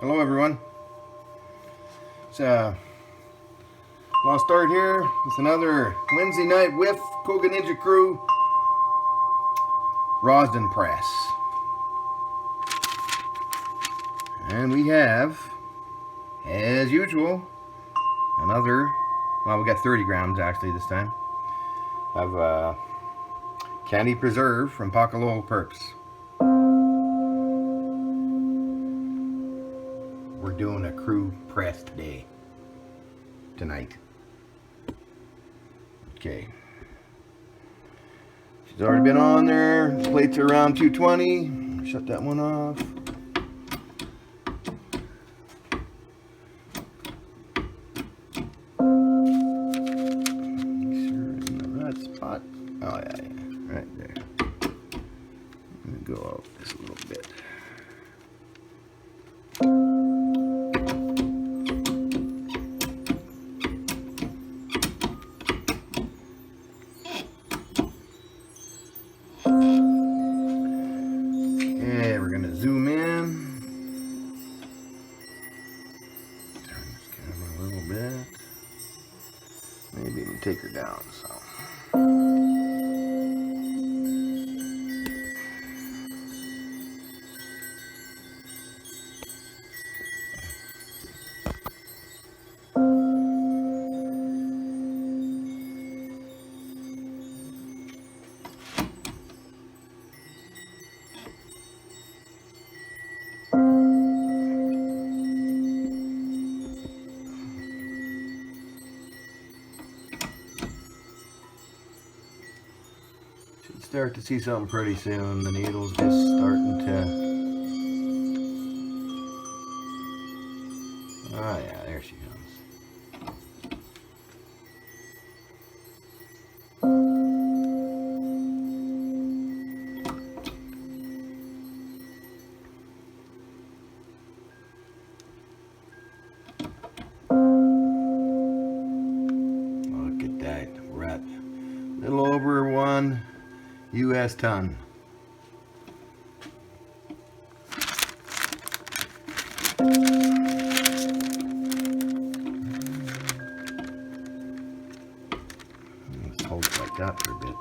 Hello everyone. It's Lost Start here with another Wednesday Nite Wiff Koga Ninja Crew Rosden Press. And we have, as usual, another, well, we got 30 grams actually this time, of candy preserve from Pocalo Perks. We're doing a crew press today. Tonight. Okay. She's already been on there. The plates are around 220. Shut that one off. Make sure in the right spot. Oh yeah, right there. I'm gonna go out this a little bit. Okay, we're gonna zoom in. Turn this camera a little bit. Maybe even take her down some. Start to see something pretty soon. The needle's just starting to. Oh yeah, there she comes. Look at that. We're at a little over 1 U.S. ton. Let's hold it like that for a bit.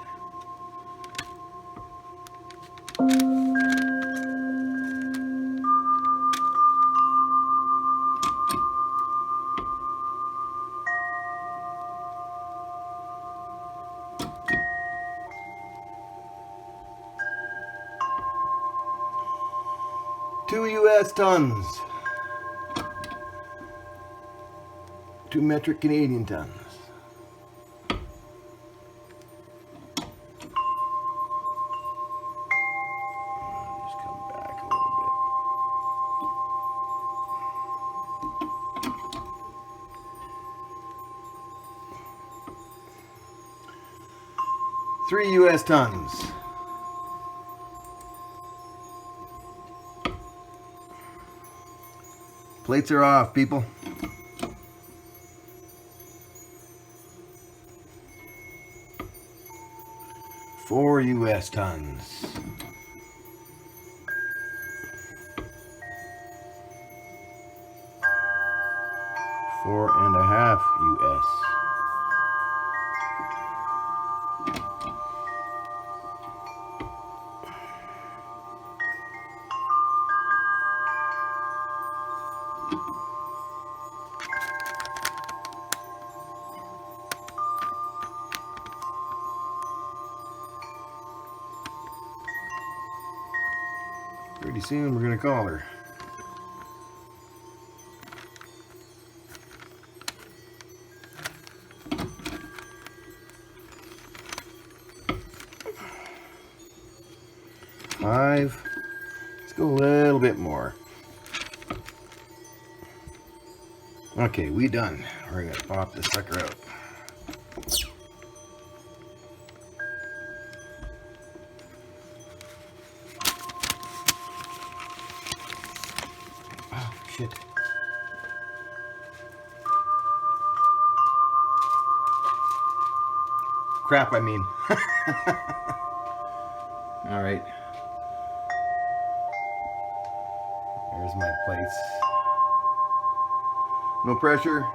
Two U.S. tons. 2 metric Canadian tons. Just come back a little bit. Three U.S. tons. Plates are off, people. Four U.S. tons. Four and a half U.S. Pretty soon we're gonna call her. Five. Let's go a little bit more. Okay, we done. We're gonna pop this sucker out. Oh, shit. Crap, I mean. All right. There's my plates. No pressure.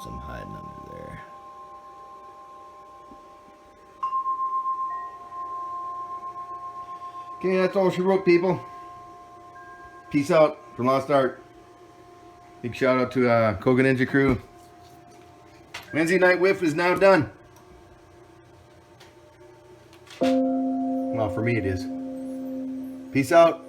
Some hiding under there. Okay, that's all she wrote, people. Peace out from Lost Art. Big shout out to Koga Ninja Crew. Wednesday Nite Wiff is now done. Well, for me it is. Peace out.